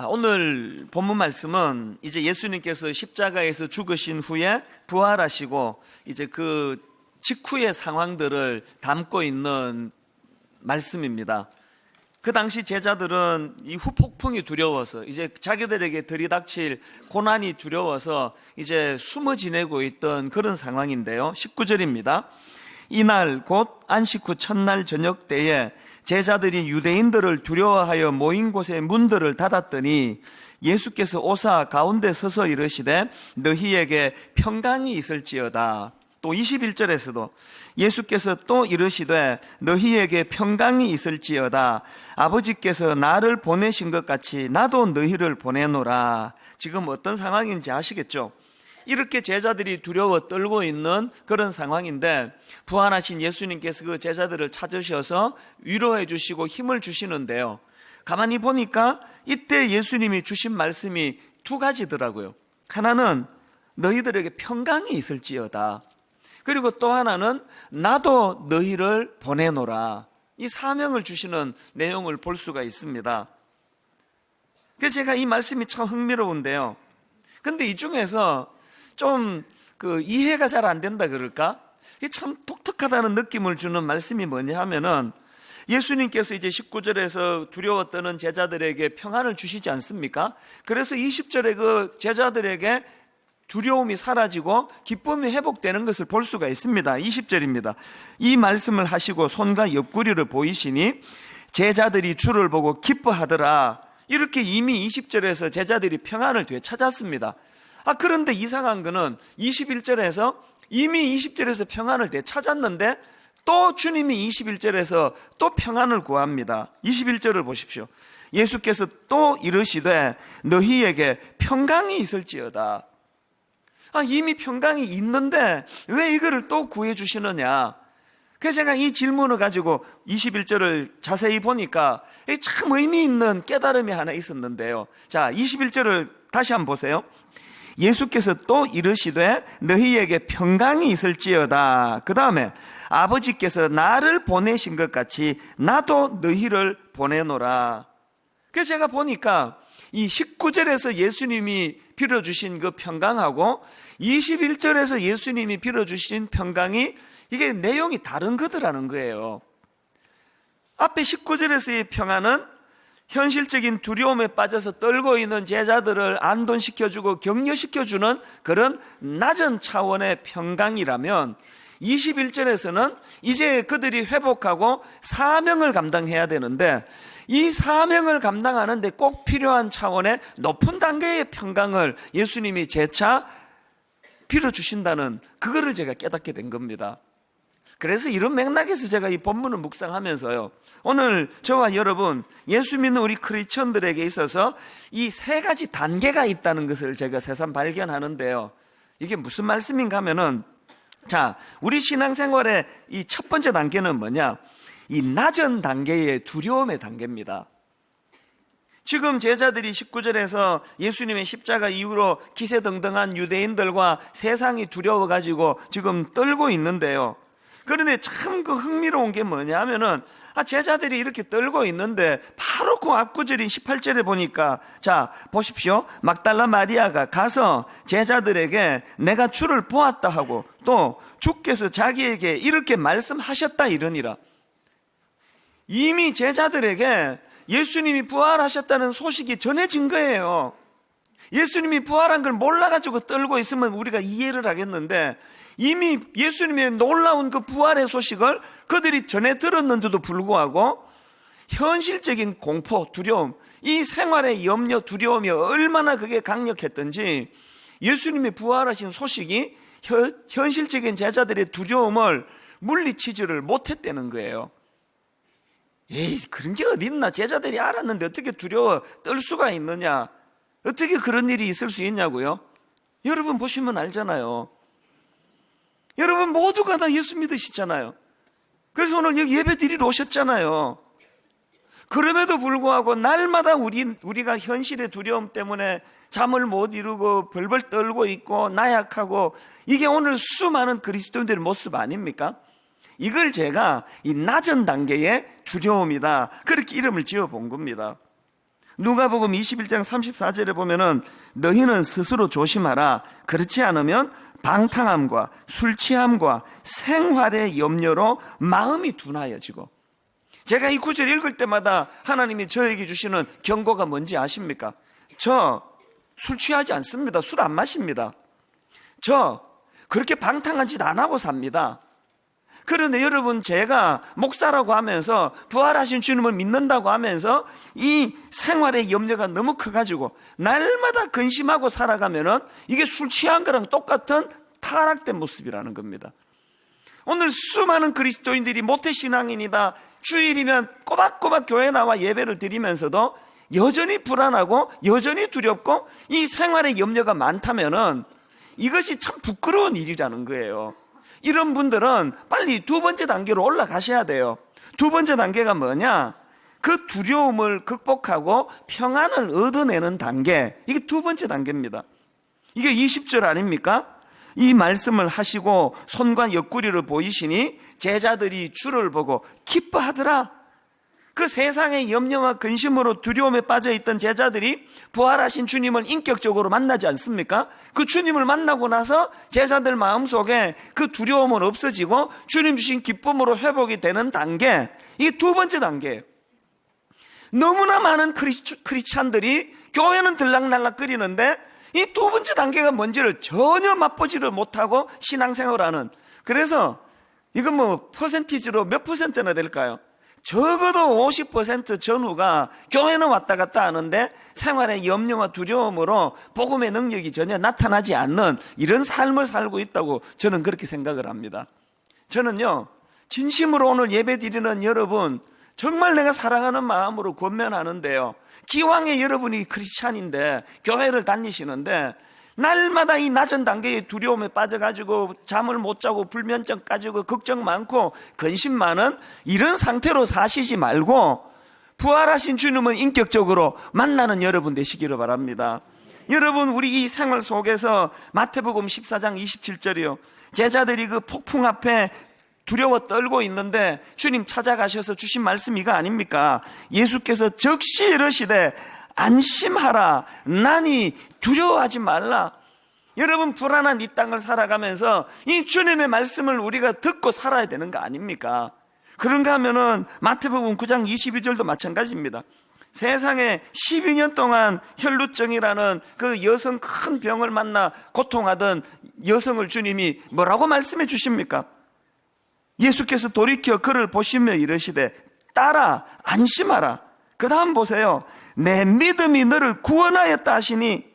오늘 본문 말씀은 이제 예수님께서 십자가에서 죽으신 후에 부활하시고 이제 그 직후의 상황들을 담고 있는 말씀입니다. 그 당시 제자들은 이 후폭풍이 두려워서 이제 자기들에게 들이닥칠 고난이 두려워서 이제 숨어 지내고 있던 그런 상황인데요. 19절입니다. 이날 곧 안식 후 첫날 저녁 때에 제자들이 유대인들을 두려워하여 모인 곳의 문들을 닫았더니 예수께서 오사 가운데 서서 이르시되 너희에게 평강이 있을지어다. 또 21절에서도 예수께서 또 이르시되 너희에게 평강이 있을지어다. 아버지께서 나를 보내신 것 같이 나도 너희를 보내노라. 지금 어떤 상황인지 아시겠죠? 이렇게 제자들이 두려워 떨고 있는 그런 상황인데 부활하신 예수님께서 그 제자들을 찾으셔서 위로해 주시고 힘을 주시는데요. 가만히 보니까 이때 예수님이 주신 말씀이 두 가지더라고요. 하나는 너희들에게 평강이 있을지어다. 그리고 또 하나는 나도 너희를 보내노라. 이 사명을 주시는 내용을 볼 수가 있습니다. 그래서 제가 이 말씀이 참 흥미로운데요. 근데 이 중에서 좀 이해가 잘 안 된다 그럴까? 이게 참 독특하다는 느낌을 주는 말씀이 뭐냐 하면은 예수님께서 이제 19절에서 두려워 떠는 제자들에게 평안을 주시지 않습니까? 그래서 20절에 그 제자들에게 두려움이 사라지고 기쁨이 회복되는 것을 볼 수가 있습니다. 20절입니다. 이 말씀을 하시고 손과 옆구리를 보이시니 제자들이 주를 보고 기뻐하더라. 이렇게 이미 20절에서 제자들이 평안을 되찾았습니다. 그런데 이상한 거는 21절에서 이미 20절에서 평안을 되찾았는데 또 주님이 21절에서 또 평안을 구합니다. 21절을 보십시오. 예수께서 또 이르시되 너희에게 평강이 있을지어다. 이미 평강이 있는데 왜 이거를 또 구해 주시느냐? 그래서 제가 이 질문을 가지고 21절을 자세히 보니까 참 의미 있는 깨달음이 하나 있었는데요. 자, 21절을 다시 한번 보세요. 예수께서 또 이르시되 너희에게 평강이 있을지어다. 그 다음에 아버지께서 나를 보내신 것 같이 나도 너희를 보내노라. 그래서 제가 보니까 이 19절에서 예수님이 빌어주신 그 평강하고 21절에서 예수님이 빌어주신 평강이 이게 내용이 다른 거더라는 거예요. 앞에 19절에서의 평안은 현실적인 두려움에 빠져서 떨고 있는 제자들을 안돈시켜주고 격려시켜주는 그런 낮은 차원의 평강이라면 21절에서는 이제 그들이 회복하고 사명을 감당해야 되는데 이 사명을 감당하는데 꼭 필요한 차원의 높은 단계의 평강을 예수님이 재차 빌어주신다는 그거를 제가 깨닫게 된 겁니다. 그래서 이런 맥락에서 제가 이 본문을 묵상하면서요, 오늘 저와 여러분 예수 믿는 우리 크리스천들에게 있어서 이 세 가지 단계가 있다는 것을 제가 새삼 발견하는데요. 이게 무슨 말씀인가 하면은, 자, 우리 신앙생활의 이 첫 번째 단계는 뭐냐? 이 낮은 단계의 두려움의 단계입니다. 지금 제자들이 19절에서 예수님의 십자가 이후로 기세등등한 유대인들과 세상이 두려워가지고 지금 떨고 있는데요. 그런데 참 그 흥미로운 게 뭐냐 하면은 제자들이 이렇게 떨고 있는데 바로 그 앞구절인 18절에 보니까, 자 보십시오. 막달라 마리아가 가서 제자들에게 내가 주를 보았다 하고 또 주께서 자기에게 이렇게 말씀하셨다 이러니라. 이미 제자들에게 예수님이 부활하셨다는 소식이 전해진 거예요. 예수님이 부활한 걸 몰라가지고 떨고 있으면 우리가 이해를 하겠는데 이미 예수님의 놀라운 그 부활의 소식을 그들이 전해 들었는데도 불구하고 현실적인 공포, 두려움, 이 생활의 염려, 두려움이 얼마나 그게 강력했던지 예수님의 부활하신 소식이 현실적인 제자들의 두려움을 물리치지를 못했다는 거예요. 에이, 그런 게 어디 있나? 제자들이 알았는데 어떻게 두려워 떨 수가 있느냐? 어떻게 그런 일이 있을 수 있냐고요? 여러분 보시면 알잖아요. 여러분 모두가 다 예수 믿으시잖아요. 그래서 오늘 여기 예배 드리러 오셨잖아요. 그럼에도 불구하고 날마다 우리가 현실의 두려움 때문에 잠을 못 이루고 벌벌 떨고 있고 나약하고, 이게 오늘 수많은 그리스도인들의 모습 아닙니까? 이걸 제가 이 낮은 단계의 두려움이다, 그렇게 이름을 지어본 겁니다. 누가복음 21장 34절에 보면은 너희는 스스로 조심하라. 그렇지 않으면 방탕함과 술 취함과 생활의 염려로 마음이 둔하여지고. 제가 이 구절 읽을 때마다 하나님이 저에게 주시는 경고가 뭔지 아십니까? 저 술 취하지 않습니다. 술 안 마십니다. 저 그렇게 방탕한 짓 안 하고 삽니다. 그런데 여러분, 제가 목사라고 하면서 부활하신 주님을 믿는다고 하면서 이 생활의 염려가 너무 커가지고 날마다 근심하고 살아가면은 이게 술 취한 거랑 똑같은 타락된 모습이라는 겁니다. 오늘 수많은 그리스도인들이 모태신앙인이다, 주일이면 꼬박꼬박 교회 나와 예배를 드리면서도 여전히 불안하고 여전히 두렵고 이 생활의 염려가 많다면은 이것이 참 부끄러운 일이라는 거예요. 이런 분들은 빨리 두 번째 단계로 올라가셔야 돼요. 두 번째 단계가 뭐냐? 그 두려움을 극복하고 평안을 얻어내는 단계. 이게 두 번째 단계입니다. 이게 20절 아닙니까? 이 말씀을 하시고 손과 옆구리를 보이시니 제자들이 주를 보고 기뻐하더라. 그 세상의 염려와 근심으로 두려움에 빠져있던 제자들이 부활하신 주님을 인격적으로 만나지 않습니까? 그 주님을 만나고 나서 제자들 마음속에 그 두려움은 없어지고 주님 주신 기쁨으로 회복이 되는 단계, 이게 두 번째 단계예요. 너무나 많은 크리스찬들이 교회는 들락날락거리는데 이 두 번째 단계가 뭔지를 전혀 맛보지를 못하고 신앙생활하는, 그래서 이건 뭐 퍼센티지로 몇 퍼센트나 될까요? 적어도 50% 전후가 교회는 왔다 갔다 하는데 생활의 염려와 두려움으로 복음의 능력이 전혀 나타나지 않는 이런 삶을 살고 있다고 저는 그렇게 생각을 합니다. 저는요, 진심으로 오늘 예배 드리는 여러분 정말 내가 사랑하는 마음으로 권면하는데요, 기왕에 여러분이 크리스찬인데 교회를 다니시는데 날마다 이 낮은 단계의 두려움에 빠져가지고 잠을 못 자고 불면증 가지고 걱정 많고 근심 많은 이런 상태로 사시지 말고 부활하신 주님을 인격적으로 만나는 여러분 되시기를 바랍니다. 여러분, 우리 이 생활 속에서 마태복음 14장 27절이요, 제자들이 그 폭풍 앞에 두려워 떨고 있는데 주님 찾아가셔서 주신 말씀 이거 아닙니까? 예수께서 즉시 이르시되 안심하라, 나니 두려워하지 말라. 여러분, 불안한 이 땅을 살아가면서 이 주님의 말씀을 우리가 듣고 살아야 되는 거 아닙니까? 그런가 하면은 마태복음 9장 22절도 마찬가지입니다. 세상에 12년 동안 혈루증이라는 그 여성 큰 병을 만나 고통하던 여성을 주님이 뭐라고 말씀해 주십니까? 예수께서 돌이켜 그를 보시며 이르시되 따라 안심하라. 그 다음 보세요. 내 믿음이 너를 구원하였다 하시니.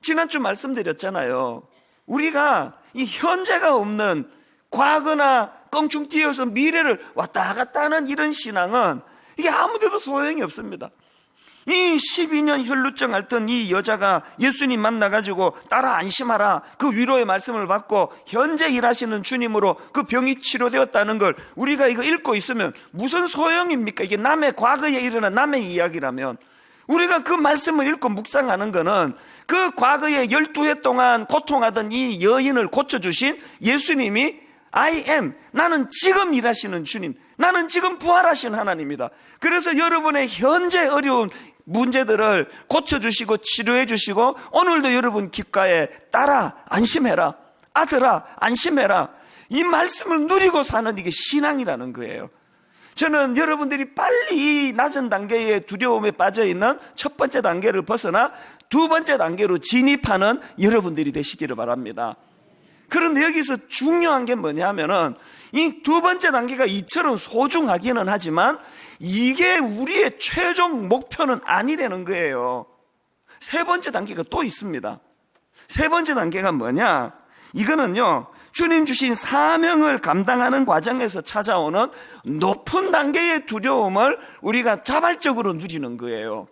지난주 말씀드렸잖아요. 우리가 이 현재가 없는 과거나 껑충 뛰어서 미래를 왔다 갔다 하는 이런 신앙은 이게 아무데도 소용이 없습니다. 이 12년 혈루증 앓던 이 여자가 예수님 만나가지고 따라 안심하라, 그 위로의 말씀을 받고 현재 일하시는 주님으로 그 병이 치료되었다는 걸 우리가 이거 읽고 있으면 무슨 소용입니까? 이게 남의 과거에 일어난 남의 이야기라면. 우리가 그 말씀을 읽고 묵상하는 거는 그 과거에 12해 동안 고통하던 이 여인을 고쳐주신 예수님이 I am, 나는 지금 일하시는 주님, 나는 지금 부활하신 하나님이다. 그래서 여러분의 현재 어려운 문제들을 고쳐주시고 치료해주시고 오늘도 여러분 귓가에 딸아 안심해라, 아들아 안심해라, 이 말씀을 누리고 사는 이게 신앙이라는 거예요. 저는 여러분들이 빨리 이 낮은 단계의 두려움에 빠져있는 첫 번째 단계를 벗어나 두 번째 단계로 진입하는 여러분들이 되시기를 바랍니다. 그런데 여기서 중요한 게 뭐냐면은 이 두 번째 단계가 이처럼 소중하기는 하지만 이게 우리의 최종 목표는 아니라는 거예요. 세 번째 단계가 또 있습니다. 세 번째 단계가 뭐냐? 이거는요, 주님 주신 사명을 감당하는 과정에서 찾아오는 높은 단계의 두려움을 우리가 자발적으로 누리는 거예요.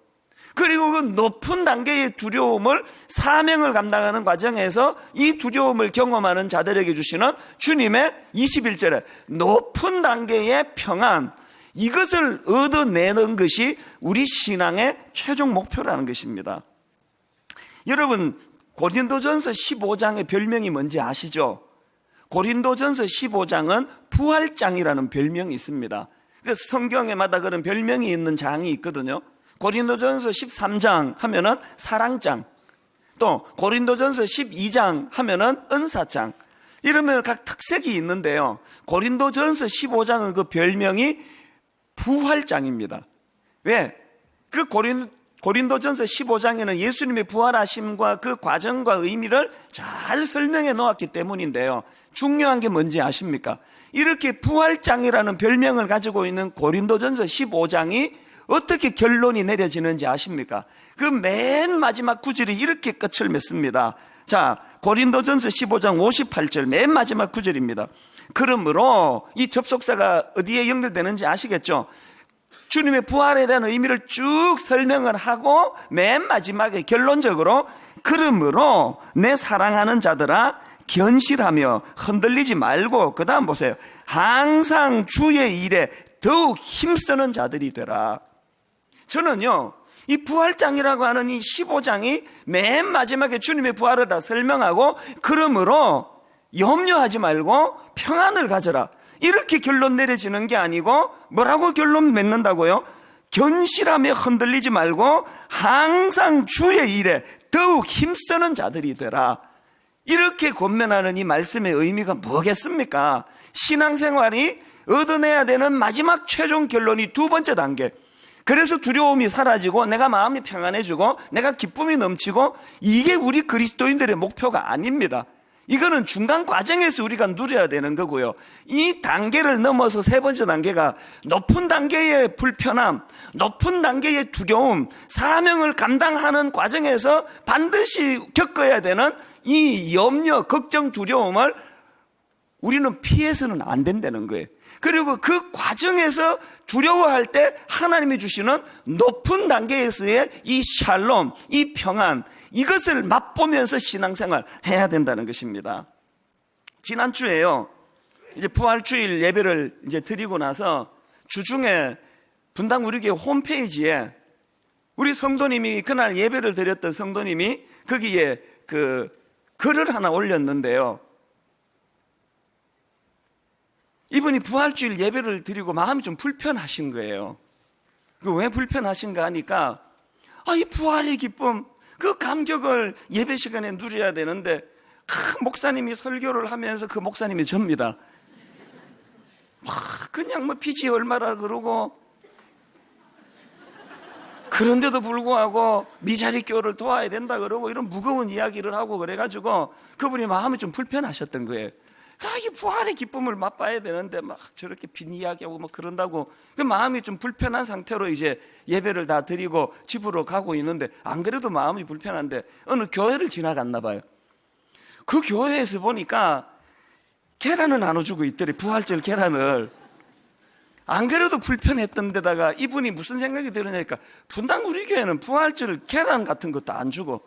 그리고 그 높은 단계의 두려움을 사명을 감당하는 과정에서 이 두려움을 경험하는 자들에게 주시는 주님의 21절에 높은 단계의 평안, 이것을 얻어내는 것이 우리 신앙의 최종 목표라는 것입니다. 여러분, 고린도전서 15장의 별명이 뭔지 아시죠? 고린도전서 15장은 부활장이라는 별명이 있습니다. 그래서 성경에마다 그런 별명이 있는 장이 있거든요. 고린도전서 13장 하면은 사랑장, 또 고린도전서 12장 하면은 은사장, 이러면 각 특색이 있는데요. 고린도전서 15장은 그 별명이 부활장입니다. 왜? 그 고린도전서 15장에는 예수님의 부활하심과 그 과정과 의미를 잘 설명해 놓았기 때문인데요. 중요한 게 뭔지 아십니까? 이렇게 부활장이라는 별명을 가지고 있는 고린도전서 15장이 어떻게 결론이 내려지는지 아십니까? 그 맨 마지막 구절이 이렇게 끝을 맺습니다. 자, 고린도전서 15장 58절 맨 마지막 구절입니다. 그러므로 이 접속사가 어디에 연결되는지 아시겠죠? 주님의 부활에 대한 의미를 쭉 설명을 하고 맨 마지막에 결론적으로 그러므로 내 사랑하는 자들아 견실하며 흔들리지 말고, 그 다음 보세요. 항상 주의 일에 더욱 힘쓰는 자들이 되라. 저는요, 이 부활장이라고 하는 이 15장이 맨 마지막에 주님의 부활을 다 설명하고 그러므로 염려하지 말고 평안을 가져라, 이렇게 결론 내려지는 게 아니고 뭐라고 결론 맺는다고요? 견실하며 흔들리지 말고 항상 주의 일에 더욱 힘쓰는 자들이 되라. 이렇게 권면하는 이 말씀의 의미가 뭐겠습니까? 신앙생활이 얻어내야 되는 마지막 최종 결론이 두 번째 단계. 그래서 두려움이 사라지고 내가 마음이 평안해지고 내가 기쁨이 넘치고, 이게 우리 그리스도인들의 목표가 아닙니다. 이거는 중간 과정에서 우리가 누려야 되는 거고요. 이 단계를 넘어서 세 번째 단계가 높은 단계의 불편함, 높은 단계의 두려움, 사명을 감당하는 과정에서 반드시 겪어야 되는 이 염려, 걱정, 두려움을 우리는 피해서는 안 된다는 거예요. 그리고 그 과정에서 두려워할 때 하나님이 주시는 높은 단계에서의 이 샬롬, 이 평안, 이것을 맛보면서 신앙생활 해야 된다는 것입니다. 지난주에요, 이제 부활주일 예배를 이제 드리고 나서 주중에 분당 우리교회 홈페이지에 우리 성도님이, 그날 예배를 드렸던 성도님이 거기에 그 글을 하나 올렸는데요. 이분이 부활주일 예배를 드리고 마음이 좀 불편하신 거예요. 왜 불편하신가 하니까, 이 부활의 기쁨, 그 감격을 예배 시간에 누려야 되는데, 목사님이 설교를 하면서 그 목사님이 접니다. 그냥 빚이 얼마라 그러고, 그런데도 불구하고 미자리 교를 도와야 된다 그러고 이런 무거운 이야기를 하고 그래가지고 그분이 마음이 좀 불편하셨던 거예요. 이 부활의 기쁨을 맛봐야 되는데 막 저렇게 빈 이야기하고 막 그런다고, 그 마음이 좀 불편한 상태로 이제 예배를 다 드리고 집으로 가고 있는데, 안 그래도 마음이 불편한데 어느 교회를 지나갔나 봐요. 그 교회에서 보니까 계란을 나눠주고 있더래, 부활절 계란을. 안 그래도 불편했던 데다가 이분이 무슨 생각이 들으니까, 분당 우리 교회는 부활절 계란 같은 것도 안 주고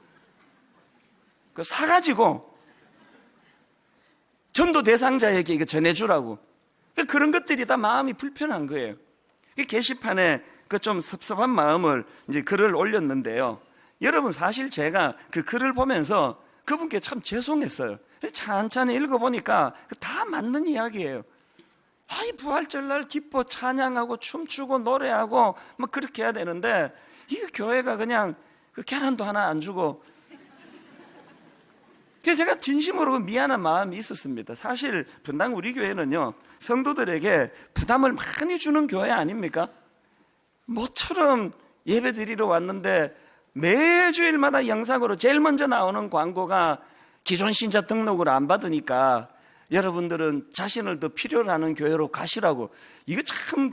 사가지고 전도 대상자에게 이거 전해주라고. 그런 것들이 다 마음이 불편한 거예요. 게시판에 그 좀 섭섭한 마음을 이제 글을 올렸는데요. 여러분, 사실 제가 그 글을 보면서 그분께 참 죄송했어요. 찬찬히 읽어보니까 다 맞는 이야기예요. 이 부활절날 기뻐 찬양하고 춤추고 노래하고 뭐 그렇게 해야 되는데, 이 교회가 그냥 그 계란도 하나 안 주고. 그래서 제가 진심으로 미안한 마음이 있었습니다. 사실 분당 우리 교회는요, 성도들에게 부담을 많이 주는 교회 아닙니까? 모처럼 예배 드리러 왔는데 매주일마다 영상으로 제일 먼저 나오는 광고가 기존 신자 등록을 안 받으니까 여러분들은 자신을 더 필요로 하는 교회로 가시라고. 이거 참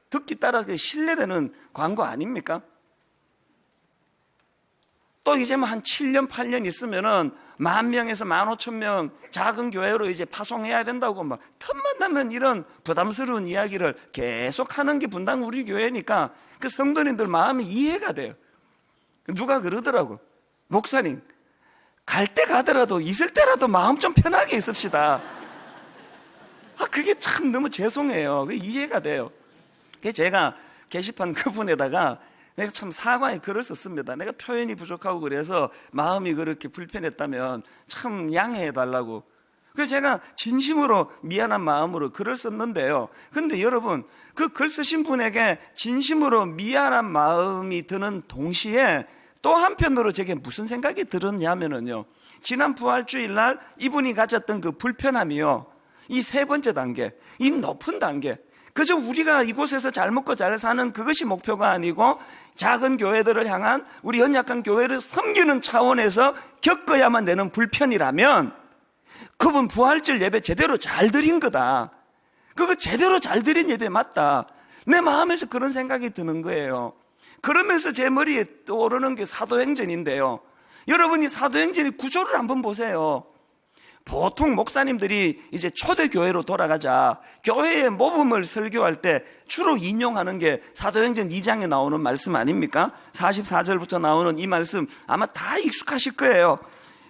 듣기 따라 신뢰되는 광고 아닙니까? 또 이제 한 7년, 8년 있으면은 10,000명에서 15,000명 작은 교회로 이제 파송해야 된다고 막 틈만 나면 이런 부담스러운 이야기를 계속 하는 게 분당 우리 교회니까 그 성도님들 마음이 이해가 돼요. 누가 그러더라고, 목사님, 갈 때 가더라도 있을 때라도 마음 좀 편하게 있읍시다. 그게 참 너무 죄송해요. 그게 이해가 돼요. 그래서 제가 게시판 그분에다가 내가 참 사과의 글을 썼습니다. 내가 표현이 부족하고 그래서 마음이 그렇게 불편했다면 참 양해해 달라고. 그래서 제가 진심으로 미안한 마음으로 글을 썼는데요. 그런데 여러분, 그 글 쓰신 분에게 진심으로 미안한 마음이 드는 동시에 또 한편으로 제게 무슨 생각이 들었냐면요, 지난 부활주일 날 이분이 가졌던 그 불편함이요, 이 세 번째 단계, 이 높은 단계, 그저 우리가 이곳에서 잘 먹고 잘 사는 그것이 목표가 아니고 작은 교회들을 향한 우리 연약한 교회를 섬기는 차원에서 겪어야만 되는 불편이라면 그분 부활절 예배 제대로 잘 드린 거다, 그거 제대로 잘 드린 예배 맞다, 내 마음에서 그런 생각이 드는 거예요. 그러면서 제 머리에 떠오르는 게 사도행전인데요. 여러분이 사도행전의 구조를 한번 보세요. 보통 목사님들이 이제 초대교회로 돌아가자 교회의 모범을 설교할 때 주로 인용하는 게 사도행전 2장에 나오는 말씀 아닙니까? 44절부터 나오는 이 말씀 아마 다 익숙하실 거예요.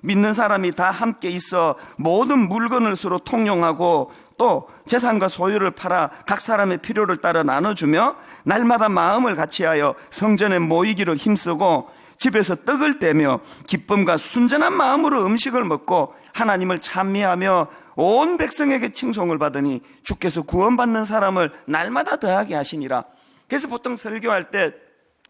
믿는 사람이 다 함께 있어 모든 물건을 서로 통용하고 또 재산과 소유를 팔아 각 사람의 필요를 따라 나눠주며 날마다 마음을 같이하여 성전에 모이기를 힘쓰고 집에서 떡을 떼며 기쁨과 순전한 마음으로 음식을 먹고 하나님을 찬미하며 온 백성에게 칭송을 받으니 주께서 구원받는 사람을 날마다 더하게 하시니라. 그래서 보통 설교할 때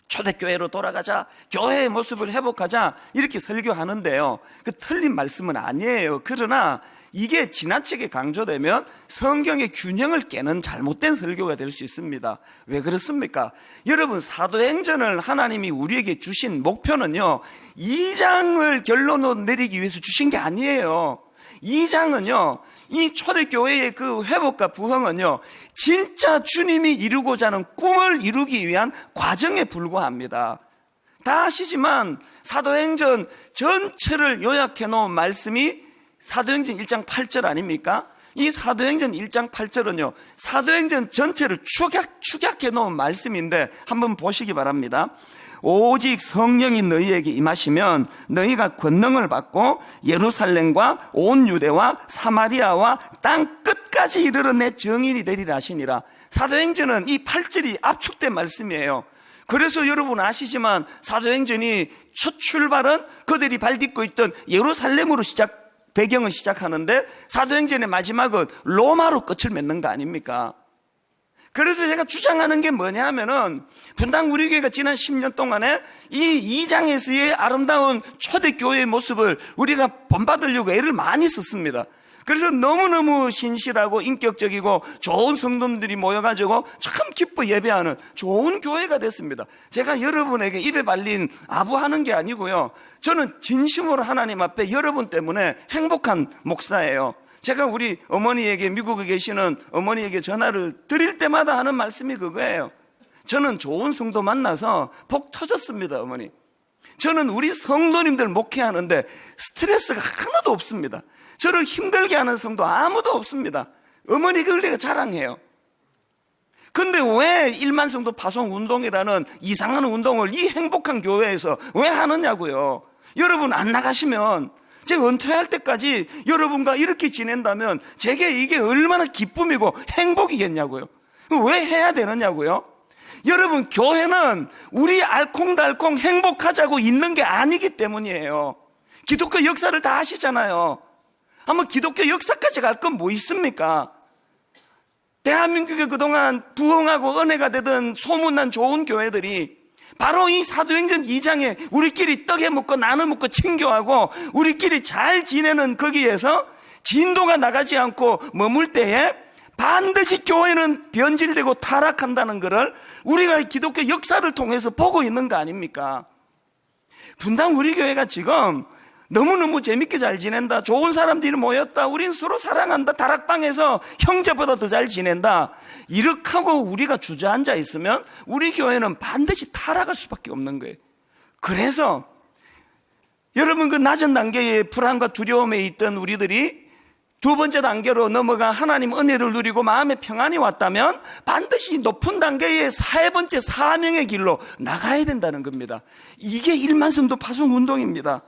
초대교회로 돌아가자, 교회의 모습을 회복하자, 이렇게 설교하는데요, 그 틀린 말씀은 아니에요. 그러나 이게 지나치게 강조되면 성경의 균형을 깨는 잘못된 설교가 될 수 있습니다. 왜 그렇습니까? 여러분, 사도행전을 하나님이 우리에게 주신 목표는요, 2장을 결론으로 내리기 위해서 주신 게 아니에요. 2장은요, 이 초대교회의 그 회복과 부흥은요, 진짜 주님이 이루고자 하는 꿈을 이루기 위한 과정에 불과합니다. 다 아시지만 사도행전 전체를 요약해 놓은 말씀이 사도행전 1장 8절 아닙니까? 이 사도행전 1장 8절은요, 사도행전 전체를 축약해 놓은 말씀인데 한번 보시기 바랍니다. 오직 성령이 너희에게 임하시면 너희가 권능을 받고 예루살렘과 온 유대와 사마리아와 땅 끝까지 이르러 내 증인이 되리라 하시니라. 사도행전은 이 8절이 압축된 말씀이에요. 그래서 여러분 아시지만 사도행전이 첫 출발은 그들이 발 딛고 있던 예루살렘으로 배경을 시작하는데 사도행전의 마지막은 로마로 끝을 맺는 거 아닙니까? 그래서 제가 주장하는 게 뭐냐 하면은 분당 우리 교회가 지난 10년 동안에 이 2장에서의 아름다운 초대교회의 모습을 우리가 본받으려고 애를 많이 썼습니다. 그래서 너무너무 신실하고 인격적이고 좋은 성도들이 모여가지고 참 기뻐 예배하는 좋은 교회가 됐습니다. 제가 여러분에게 입에 발린 아부하는 게 아니고요, 저는 진심으로 하나님 앞에 여러분 때문에 행복한 목사예요. 제가 우리 어머니에게, 미국에 계시는 어머니에게 전화를 드릴 때마다 하는 말씀이 그거예요. 저는 좋은 성도 만나서 복 터졌습니다. 어머니, 저는 우리 성도님들 목회하는데 스트레스가 하나도 없습니다. 저를 힘들게 하는 성도 아무도 없습니다. 어머니 그걸 내가 자랑해요. 근데 왜 1만 성도 파송 운동이라는 이상한 운동을 이 행복한 교회에서 왜 하느냐고요. 여러분 안 나가시면 제가 은퇴할 때까지 여러분과 이렇게 지낸다면 제게 이게 얼마나 기쁨이고 행복이겠냐고요. 왜 해야 되느냐고요. 여러분, 교회는 우리 알콩달콩 행복하자고 있는 게 아니기 때문이에요. 기독교 역사를 다 아시잖아요. 한번 기독교 역사까지 갈 건 뭐 있습니까? 대한민국에 그동안 부흥하고 은혜가 되던 소문난 좋은 교회들이 바로 이 사도행전 2장에 우리끼리 떡에 먹고 나눠 먹고 친교하고 우리끼리 잘 지내는 거기에서 진도가 나가지 않고 머물 때에 반드시 교회는 변질되고 타락한다는 것을 우리가 기독교 역사를 통해서 보고 있는 거 아닙니까? 분당 우리 교회가 지금 너무너무 재밌게 잘 지낸다, 좋은 사람들이 모였다, 우린 서로 사랑한다, 다락방에서 형제보다 더 잘 지낸다, 이렇게 하고 우리가 주저앉아 있으면 우리 교회는 반드시 타락할 수밖에 없는 거예요. 그래서 여러분, 그 낮은 단계의 불안과 두려움에 있던 우리들이 두 번째 단계로 넘어가 하나님 은혜를 누리고 마음의 평안이 왔다면 반드시 높은 단계의 세 번째 사명의 길로 나가야 된다는 겁니다. 이게 1만 성도 파송 운동입니다.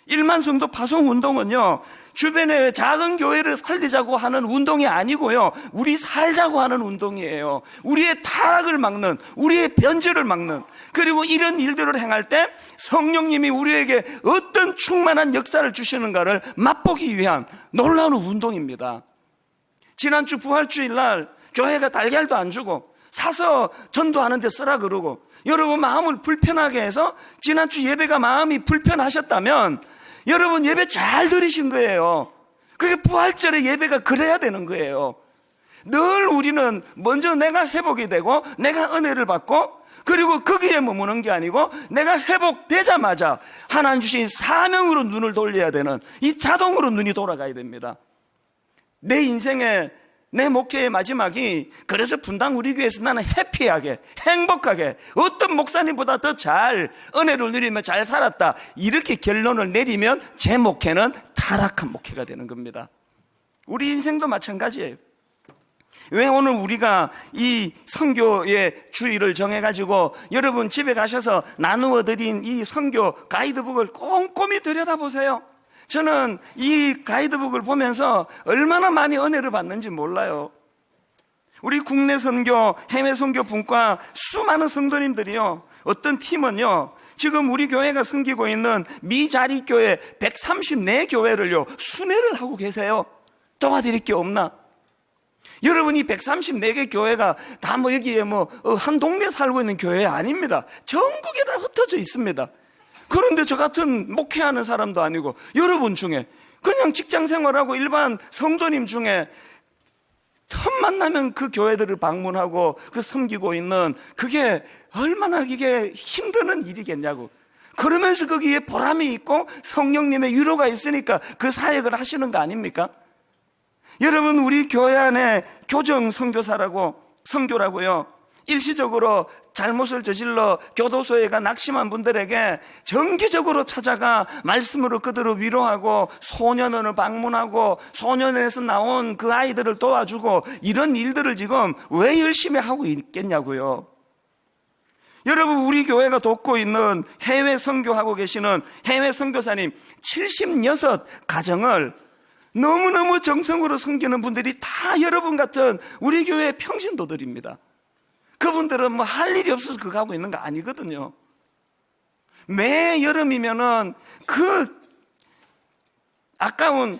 1만 성도 파송 운동은요, 주변의 작은 교회를 살리자고 하는 운동이 아니고요, 우리 살자고 하는 운동이에요. 우리의 타락을 막는, 우리의 변절을 막는, 그리고 이런 일들을 행할 때 성령님이 우리에게 어떤 충만한 역사를 주시는가를 맛보기 위한 놀라운 운동입니다. 지난주 부활주일 날 교회가 달걀도 안 주고 사서 전도하는 데 쓰라 그러고, 여러분 마음을 불편하게 해서 지난주 예배가 마음이 불편하셨다면 여러분 예배 잘 들으신 거예요. 그게 부활절의 예배가 그래야 되는 거예요. 늘 우리는 먼저 내가 회복이 되고 내가 은혜를 받고, 그리고 거기에 머무는 게 아니고 내가 회복되자마자 하나님 주신 사명으로 눈을 돌려야 되는, 이 자동으로 눈이 돌아가야 됩니다. 내 인생의, 내 목회의 마지막이, 그래서 분당 우리 교회에서 나는 해피하게, 행복하게, 어떤 목사님보다 더 잘 은혜를 누리며 잘 살았다, 이렇게 결론을 내리면 제 목회는 타락한 목회가 되는 겁니다. 우리 인생도 마찬가지예요. 왜 오늘 우리가 이 선교의 주의를 정해가지고 여러분 집에 가셔서 나누어 드린 이 선교 가이드북을 꼼꼼히 들여다보세요. 저는 이 가이드북을 보면서 얼마나 많이 은혜를 받는지 몰라요. 우리 국내 선교, 해외 선교 분과 수많은 성도님들이요, 어떤 팀은요, 지금 우리 교회가 섬기고 있는 미자립교회 134교회를요 순회를 하고 계세요. 도와드릴 게 없나? 여러분, 이 134개 교회가 다 뭐 여기에 한 동네 살고 있는 교회 아닙니다. 전국에 다 흩어져 있습니다. 그런데 저 같은 목회하는 사람도 아니고 여러분 중에 그냥 직장 생활하고 일반 성도님 중에 틈만 나면 그 교회들을 방문하고 그 섬기고 있는, 그게 얼마나 이게 힘드는 일이겠냐고. 그러면서 거기에 보람이 있고 성령님의 위로가 있으니까 그 사역을 하시는 거 아닙니까? 여러분, 우리 교회 안에 교정 선교라고요, 일시적으로 잘못을 저질러 교도소에 가 낙심한 분들에게 정기적으로 찾아가 말씀으로 그들을 위로하고 소년원을 방문하고 소년원에서 나온 그 아이들을 도와주고, 이런 일들을 지금 왜 열심히 하고 있겠냐고요. 여러분, 우리 교회가 돕고 있는 해외 선교하고 계시는 해외 선교사님 76 가정을 너무너무 정성으로 섬기는 분들이 다 여러분 같은 우리 교회의 평신도들입니다. 그분들은 할 일이 없어서 그거 하고 있는 거 아니거든요. 매 여름이면은 그 아까운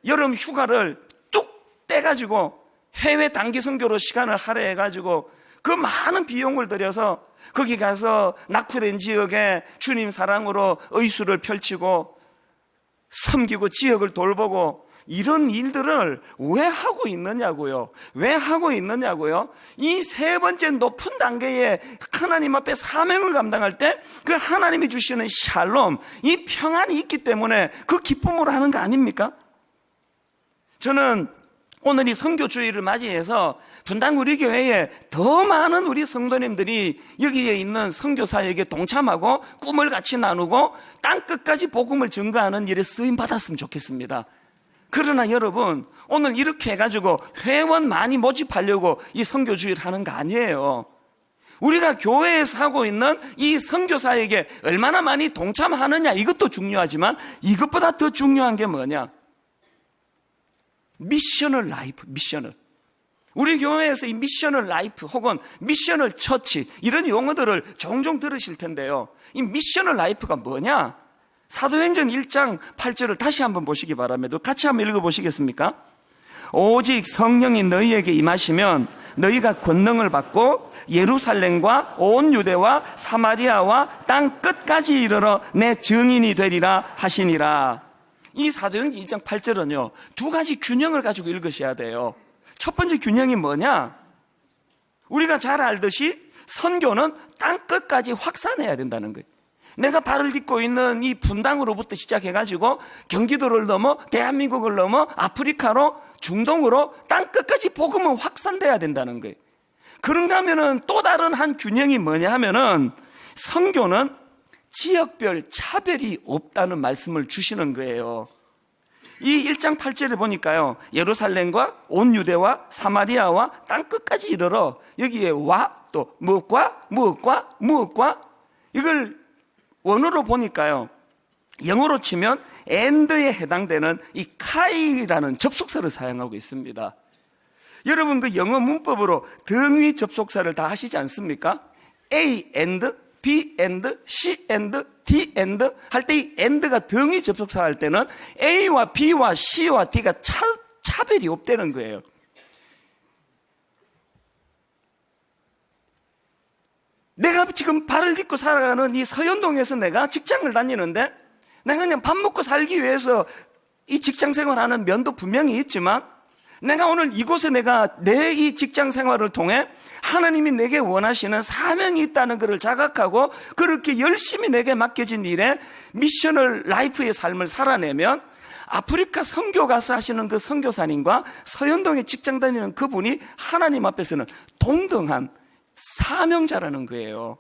여름 휴가를 뚝 떼가지고 해외 단기 선교로 시간을 할애해가지고 그 많은 비용을 들여서 거기 가서 낙후된 지역에 주님 사랑으로 의수를 펼치고 섬기고 지역을 돌보고, 이런 일들을 왜 하고 있느냐고요. 왜 하고 있느냐고요. 이 세 번째 높은 단계에 하나님 앞에 사명을 감당할 때 그 하나님이 주시는 샬롬, 이 평안이 있기 때문에 그 기쁨으로 하는 거 아닙니까? 저는 오늘 이 선교주의를 맞이해서 분당 우리 교회에 더 많은 우리 성도님들이 여기에 있는 선교사에게 동참하고 꿈을 같이 나누고 땅끝까지 복음을 증거하는 일에 쓰임 받았으면 좋겠습니다. 그러나 여러분, 오늘 이렇게 해가지고 회원 많이 모집하려고 이 선교주의를 하는 거 아니에요. 우리가 교회에서 하고 있는 이 선교사에게 얼마나 많이 동참하느냐, 이것도 중요하지만 이것보다 더 중요한 게 뭐냐? 미셔널 라이프, 미셔널. 우리 교회에서 이 미셔널 라이프 혹은 미셔널 처치, 이런 용어들을 종종 들으실 텐데요. 이 미셔널 라이프가 뭐냐? 사도행전 1장 8절을 다시 한번 보시기 바랍니다. 같이 한번 읽어보시겠습니까? 오직 성령이 너희에게 임하시면 너희가 권능을 받고 예루살렘과 온 유대와 사마리아와 땅 끝까지 이르러 내 증인이 되리라 하시니라. 이 사도행전 1장 8절은요, 두 가지 균형을 가지고 읽으셔야 돼요. 첫 번째 균형이 뭐냐? 우리가 잘 알듯이 선교는 땅 끝까지 확산해야 된다는 거예요. 내가 발을 딛고 있는 이 분당으로부터 시작해가지고 경기도를 넘어 대한민국을 넘어 아프리카로 중동으로 땅 끝까지 복음은 확산돼야 된다는 거예요. 그런가 하면은 또 다른 한 균형이 뭐냐 하면은 선교는 지역별 차별이 없다는 말씀을 주시는 거예요. 이 1장 8절에 보니까요, 예루살렘과 온 유대와 사마리아와 땅 끝까지 이르러, 여기에 와, 또 무엇과 이걸 원어로 보니까요, 영어로 치면 and에 해당되는 이 카이라는 접속사를 사용하고 있습니다. 여러분 그 영어 문법으로 등위 접속사를 다 하시지 않습니까? A and, B and, C and, D and 할 때 이 and가 등위 접속사 할 때는 A와 B와 C와 D가 차별이 없다는 거예요. 내가 지금 발을 딛고 살아가는 이 서현동에서 내가 직장을 다니는데 내가 그냥 밥 먹고 살기 위해서 이 직장 생활하는 면도 분명히 있지만 내가 오늘 이곳에 내가 내 이 직장 생활을 통해 하나님이 내게 원하시는 사명이 있다는 것을 자각하고 그렇게 열심히 내게 맡겨진 일에 미셔널 라이프의 삶을 살아내면 아프리카 선교 가서 하시는 그 선교사님과 서현동에 직장 다니는 그분이 하나님 앞에서는 동등한 사명자라는 거예요.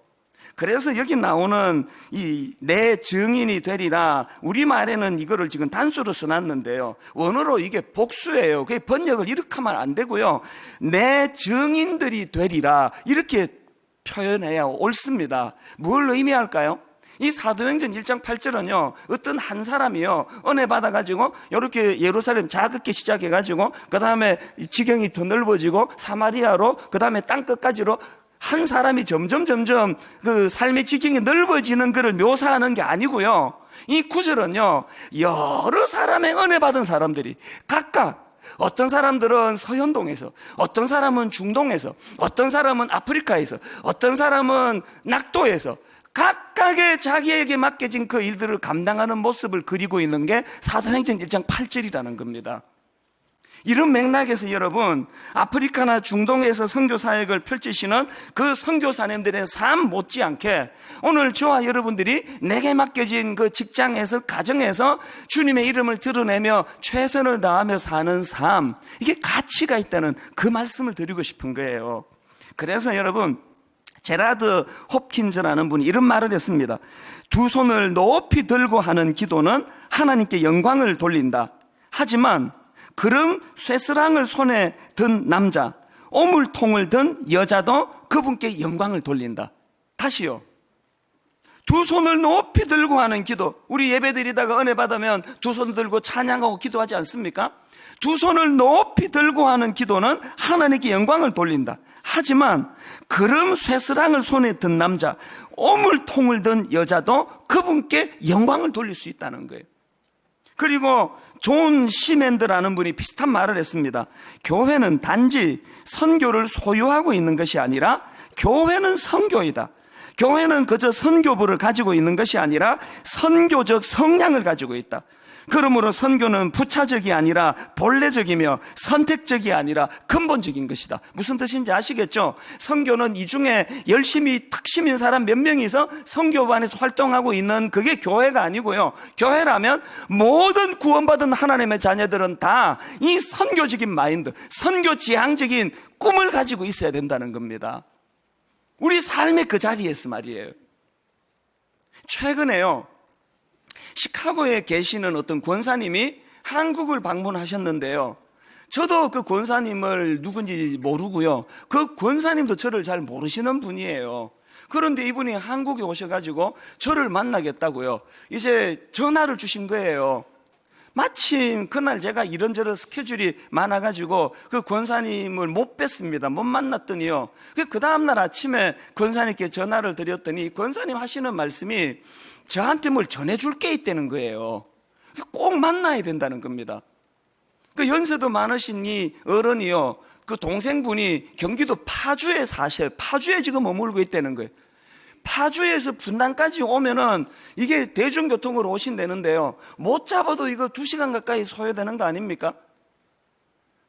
그래서 여기 나오는 이 내 증인이 되리라, 우리말에는 이거를 지금 단수로 써놨는데요, 원어로 이게 복수예요. 그게 번역을 이렇게 하면 안 되고요, 내 증인들이 되리라 이렇게 표현해야 옳습니다. 뭘 의미할까요? 이 사도행전 1장 8절은요 어떤 한 사람이요 은혜 받아가지고 이렇게 예루살렘 작게 시작해가지고 그 다음에 지경이 더 넓어지고 사마리아로 그 다음에 땅끝까지로 한 사람이 점점 그 삶의 지경이 넓어지는 것을 묘사하는 게 아니고요, 이 구절은요 여러 사람의 은혜 받은 사람들이 각각, 어떤 사람들은 서현동에서, 어떤 사람은 중동에서, 어떤 사람은 아프리카에서, 어떤 사람은 낙도에서 각각의 자기에게 맡겨진 그 일들을 감당하는 모습을 그리고 있는 게 사도행전 1장 8절이라는 겁니다. 이런 맥락에서 여러분, 아프리카나 중동에서 선교 사역을 펼치시는 그 선교사님들의 삶 못지않게 오늘 저와 여러분들이 내게 맡겨진 그 직장에서, 가정에서 주님의 이름을 드러내며 최선을 다하며 사는 삶, 이게 가치가 있다는 그 말씀을 드리고 싶은 거예요. 그래서 여러분, 제라드 홉킨즈라는 분이 이런 말을 했습니다. 두 손을 높이 들고 하는 기도는 하나님께 영광을 돌린다. 하지만 그름 쇠스랑을 손에 든 남자, 오물통을 든 여자도 그분께 영광을 돌린다. 다시요. 두 손을 높이 들고 하는 기도, 우리 예배드리다가 은혜 받으면 두 손 들고 찬양하고 기도하지 않습니까? 두 손을 높이 들고 하는 기도는 하나님께 영광을 돌린다. 하지만 그름 쇠스랑을 손에 든 남자, 오물통을 든 여자도 그분께 영광을 돌릴 수 있다는 거예요. 그리고 존 시맨드라는 분이 비슷한 말을 했습니다. 교회는 단지 선교를 소유하고 있는 것이 아니라 교회는 선교이다. 교회는 그저 선교부를 가지고 있는 것이 아니라 선교적 성향을 가지고 있다. 그러므로 선교는 부차적이 아니라 본래적이며 선택적이 아니라 근본적인 것이다. 무슨 뜻인지 아시겠죠? 선교는 이 중에 열심히 특심인 사람 몇 명이서 선교반에서 활동하고 있는 그게 교회가 아니고요, 교회라면 모든 구원받은 하나님의 자녀들은 다 이 선교적인 마인드, 선교 지향적인 꿈을 가지고 있어야 된다는 겁니다. 우리 삶의 그 자리에서 말이에요. 최근에요, 시카고에 계시는 어떤 권사님이 한국을 방문하셨는데요, 저도 그 권사님을 누군지 모르고요, 그 권사님도 저를 잘 모르시는 분이에요. 그런데 이분이 한국에 오셔가지고 저를 만나겠다고요 이제 전화를 주신 거예요. 마침 그날 제가 이런저런 스케줄이 많아가지고 그 권사님을 못 뵀습니다. 못 만났더니요, 그 다음날 아침에 권사님께 전화를 드렸더니 권사님 하시는 말씀이 저한테 뭘 전해줄 게 있다는 거예요. 꼭 만나야 된다는 겁니다. 그 연세도 많으신 이 어른이요, 그 동생분이 경기도 파주에 사셔요. 파주에 지금 머물고 있다는 거예요. 파주에서 분당까지 오면은 이게 대중교통으로 오신다는데요, 못 잡아도 이거 2시간 가까이 소요되는 거 아닙니까?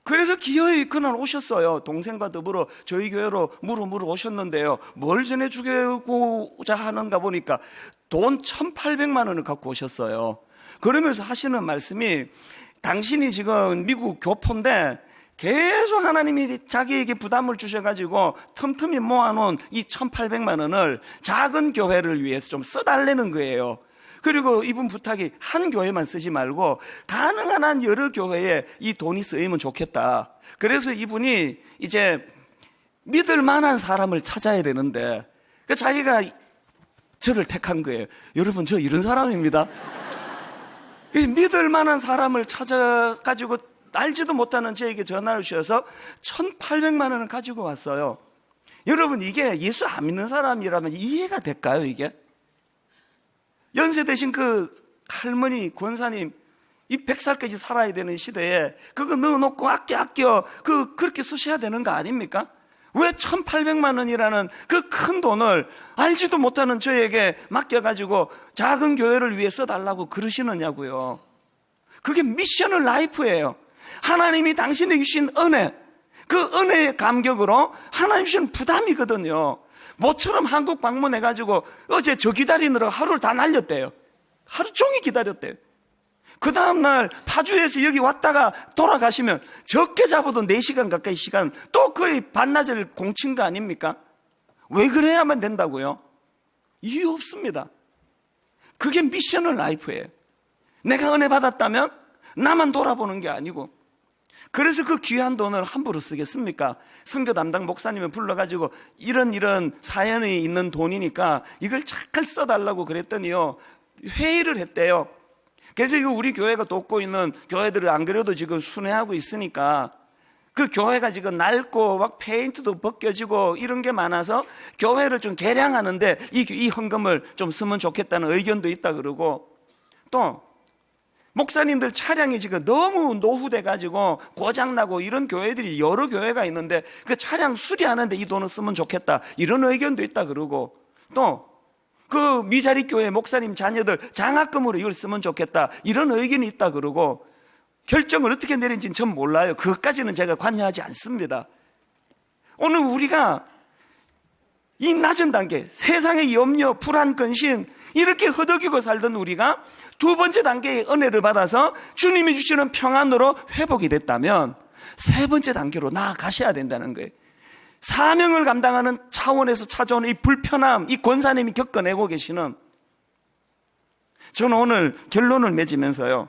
그래서 기어이 그날 오셨어요. 동생과 더불어 저희 교회로 물어 오셨는데요, 뭘 전해주고자 하는가 보니까 돈 1,800만 원을 갖고 오셨어요. 그러면서 하시는 말씀이, 당신이 지금 미국 교포인데 계속 하나님이 자기에게 부담을 주셔가지고 틈틈이 모아놓은 이 1,800만 원을 작은 교회를 위해서 좀 써달라는 거예요. 그리고 이분 부탁이 한 교회만 쓰지 말고 가능한 한 여러 교회에 이 돈이 쓰이면 좋겠다. 그래서 이분이 이제 믿을 만한 사람을 찾아야 되는데 자기가 저를 택한 거예요. 여러분, 저 이런 사람입니다. 이 믿을 만한 사람을 찾아가지고 알지도 못하는 저에게 전화를 주셔서 1,800만 원을 가지고 왔어요. 여러분, 이게 예수 안 믿는 사람이라면 이해가 될까요, 이게? 연세 대신 그 할머니, 권사님, 이 100살까지 살아야 되는 시대에 그거 넣어놓고 아껴 그렇게 쓰셔야 되는 거 아닙니까? 왜 1,800만 원이라는 그 큰 돈을 알지도 못하는 저에게 맡겨가지고 작은 교회를 위해 써달라고 그러시느냐고요. 그게 미션을 라이프예요. 하나님이 당신에게 주신 은혜, 그 은혜의 감격으로 하나님 주신 부담이거든요. 모처럼 한국 방문해가지고 어제 저 기다리느라 하루를 다 날렸대요. 하루 종일 기다렸대요. 그 다음날 파주에서 여기 왔다가 돌아가시면 적게 잡아도 4시간 가까이 시간, 또 거의 반나절 공친 거 아닙니까? 왜 그래야만 된다고요? 이유 없습니다. 그게 미션을 라이프예요. 내가 은혜 받았다면 나만 돌아보는 게 아니고, 그래서 그 귀한 돈을 함부로 쓰겠습니까? 선교 담당 목사님을 불러가지고 이런 사연이 있는 돈이니까 이걸 잘 써달라고 그랬더니요, 회의를 했대요. 그래서 이거 우리 교회가 돕고 있는 교회들을 안 그래도 지금 순회하고 있으니까 그 교회가 지금 낡고 막 페인트도 벗겨지고 이런 게 많아서 교회를 좀 개량하는데 이 헌금을 좀 쓰면 좋겠다는 의견도 있다 그러고, 또 목사님들 차량이 지금 너무 노후돼가지고 고장나고 이런 교회들이 여러 교회가 있는데 그 차량 수리하는데 이 돈을 쓰면 좋겠다 이런 의견도 있다 그러고, 또 그 미자리 교회 목사님 자녀들 장학금으로 이걸 쓰면 좋겠다 이런 의견이 있다 그러고, 결정을 어떻게 내린지는 전 몰라요. 그것까지는 제가 관여하지 않습니다. 오늘 우리가 이 낮은 단계, 세상의 염려, 불안, 근심 이렇게 허덕이고 살던 우리가 두 번째 단계의 은혜를 받아서 주님이 주시는 평안으로 회복이 됐다면 세 번째 단계로 나아가셔야 된다는 거예요. 사명을 감당하는 차원에서 찾아오는 이 불편함, 이 권사님이 겪어내고 계시는, 저는 오늘 결론을 맺으면서요,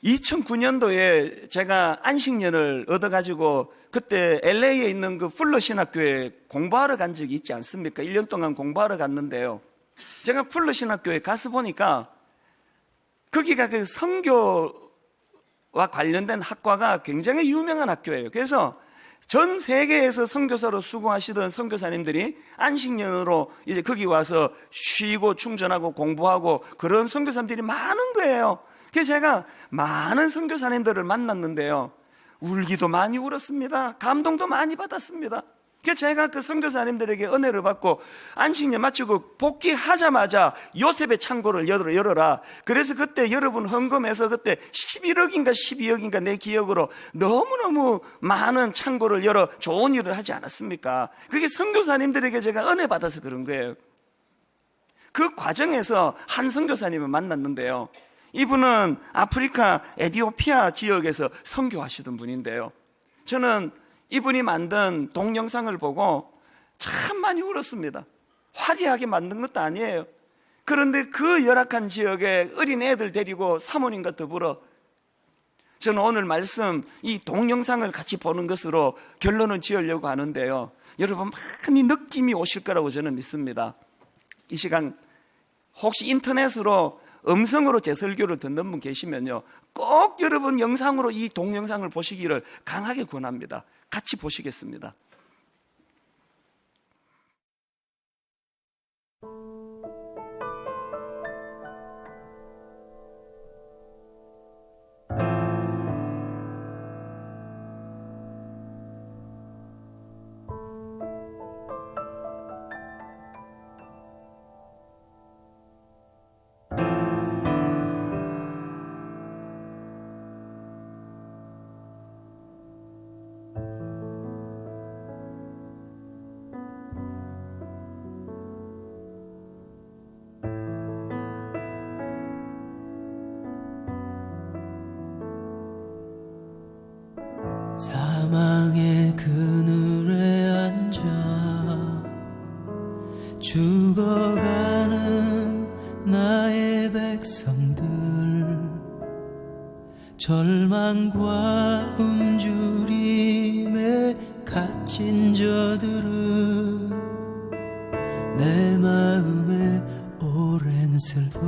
2009년도에 제가 안식년을 얻어가지고 그때 LA에 있는 그 풀러 신학교에 공부하러 간 적이 있지 않습니까? 1년 동안 공부하러 갔는데요, 제가 풀러 신학교에 가서 보니까 거기가 그 선교와 관련된 학과가 굉장히 유명한 학교예요. 그래서 전 세계에서 선교사로 수고하시던 선교사님들이 안식년으로 이제 거기 와서 쉬고 충전하고 공부하고 그런 선교사님들이 많은 거예요. 그래서 제가 많은 선교사님들을 만났는데요, 울기도 많이 울었습니다. 감동도 많이 받았습니다. 그래서 제가 그 선교사님들에게 은혜를 받고 안식년 마치고 복귀하자마자 요셉의 창고를 열어라. 그래서 그때 여러분 헌금해서 그때 11억인가 12억인가 내 기억으로 너무너무 많은 창고를 열어 좋은 일을 하지 않았습니까? 그게 선교사님들에게 제가 은혜 받아서 그런 거예요. 그 과정에서 한 선교사님을 만났는데요, 이분은 아프리카 에티오피아 지역에서 선교하시던 분인데요, 저는 이분이 만든 동영상을 보고 참 많이 울었습니다. 화려하게 만든 것도 아니에요. 그런데 그 열악한 지역에 어린 애들 데리고 사모님과 더불어, 저는 오늘 말씀 이 동영상을 같이 보는 것으로 결론을 지으려고 하는데요, 여러분 많이 느낌이 오실 거라고 저는 믿습니다. 이 시간 혹시 인터넷으로 음성으로 제 설교를 듣는 분 계시면요, 꼭 여러분 영상으로 이 동영상을 보시기를 강하게 권합니다. 같이 보시겠습니다. 사망의 그늘에 앉아 죽어가는 나의 백성들, 절망과 굶주림에 갇힌 저들은 내 마음에 오랜 슬픔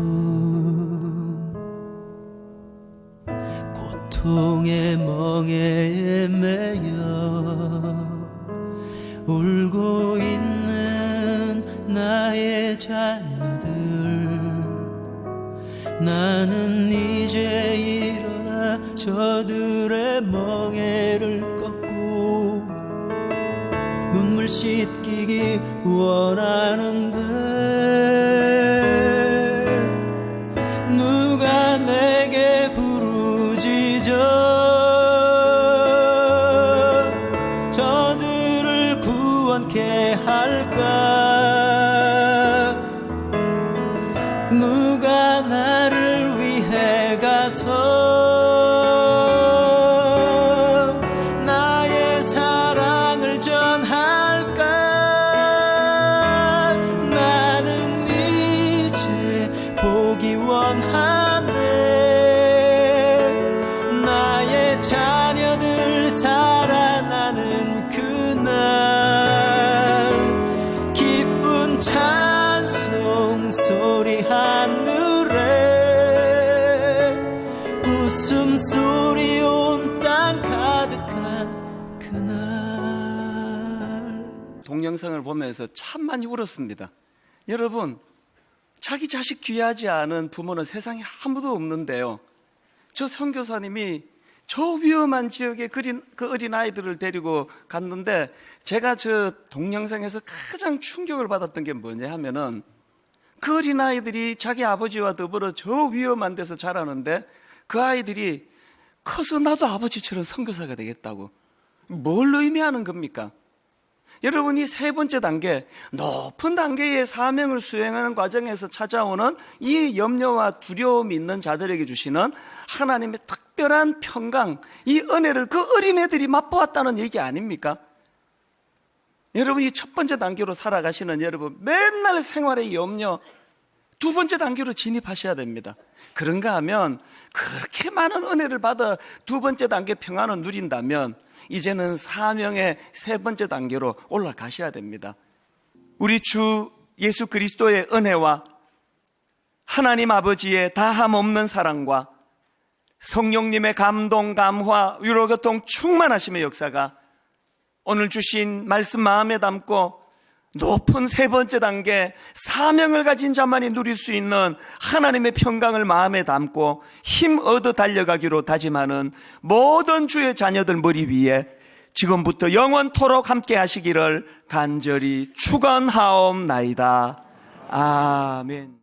고통의 멍에 매여 울고 있는 나의 자녀들 나는 이제 일어나 저들의 멍에를 꺾고 눈물 씻기기 원하는데 누가 내게 부르짖어 저들을 구원케 할까 누가 나를 위해 가서 나의 사랑을 전할까 나는 이제 보기 원하네 나의 자녀들 살아나는 그날 기쁜 찬송 소리 하늘에 웃음소리 온 땅 가득한 그날 동영상을 보면서 참 많이 울었습니다. 여러분, 자기 자식 귀하지 않은 부모는 세상에 아무도 없는데요. 저 선교사님이 저 위험한 지역에 그 어린 아이들을 데리고 갔는데 제가 저 동영상에서 가장 충격을 받았던 게 뭐냐 하면은 그 어린 아이들이 자기 아버지와 더불어 저 위험한 데서 자라는데 그 아이들이 커서 나도 아버지처럼 선교사가 되겠다고. 뭘 의미하는 겁니까? 여러분, 이 세 번째 단계, 높은 단계의 사명을 수행하는 과정에서 찾아오는 이 염려와 두려움이 있는 자들에게 주시는 하나님의 특별한 평강, 이 은혜를 그 어린애들이 맛보았다는 얘기 아닙니까? 여러분, 이 첫 번째 단계로 살아가시는 여러분, 맨날 생활의 염려, 두 번째 단계로 진입하셔야 됩니다. 그런가 하면 그렇게 많은 은혜를 받아 두 번째 단계 평안을 누린다면 이제는 사명의 세 번째 단계로 올라가셔야 됩니다. 우리 주 예수 그리스도의 은혜와 하나님 아버지의 다함 없는 사랑과 성령님의 감동, 감화, 위로, 교통 충만하심의 역사가 오늘 주신 말씀 마음에 담고 높은 세 번째 단계 사명을 가진 자만이 누릴 수 있는 하나님의 평강을 마음에 담고 힘 얻어 달려가기로 다짐하는 모든 주의 자녀들 머리 위에 지금부터 영원토록 함께 하시기를 간절히 축원하옵나이다. 아멘.